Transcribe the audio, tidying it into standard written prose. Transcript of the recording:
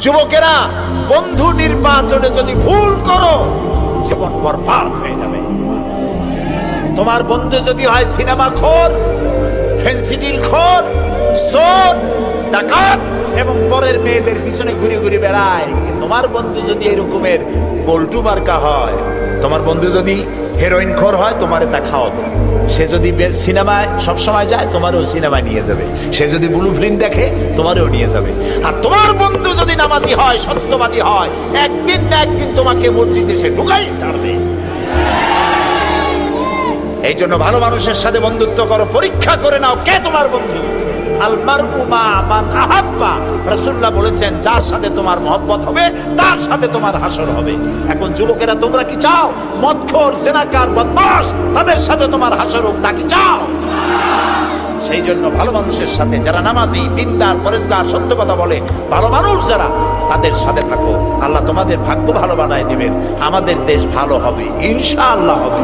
যুবকেরা, বন্ধু নির্বাচনে যদি ভুল করো জীবন বরবাদ হয়ে যাবে। তোমার বন্ধু যদি হয় সিনেমা খোর, ফেন্সিডিল খোর, চোর, ডাকাত এবং পরের মেয়েদের পিছনে ঘুরে ঘুরে বেড়ায়, তোমার বন্ধু যদি এরকমের পল্টু মার্কা হয়, তোমার বন্ধু যদি হেরোইন খোর হয়, তোমারে তা খাওয়াবে। সে যদি সিনেমায় সবসময় যায়, তোমারও সিনেমায় নিয়ে যাবে। সে যদি ব্লু ফিল্ম দেখে, তোমারও নিয়ে যাবে। আর তোমার বন্ধু যদি নামাজি হয়, সত্যবাদী হয়, একদিন না একদিন তোমাকে মসজিদে সে ঢুকাই ছাড়বে। এই জন্য ভালো মানুষের সাথে বন্ধুত্ব করো, পরীক্ষা করে নাও কে তোমার বন্ধু। আল মারউ মা মান আহাব্বা, রাসূলুল্লাহ বলেছেন যার সাথে তোমার মহব্বত হবে তার সাথে তোমার হাসর হবে। এখন যুবকেরা, তোমরা কি চাও মদখোর, জেনাকার, বদমাশ তাদের সাথে তোমার হাসর হোক? তা কি চাও? সেই জন্য ভালো মানুষের সাথে, যারা নামাজি, দিনদার, পরেজগার, সত্য কথা বলে, ভালো মানুষ যারা, তাদের সাথে থাকো। আল্লাহ তোমাদের ভাগ্য ভালো বানায় দিবেন। আমাদের দেশ ভালো হবে, ইনশাআল্লাহ হবে।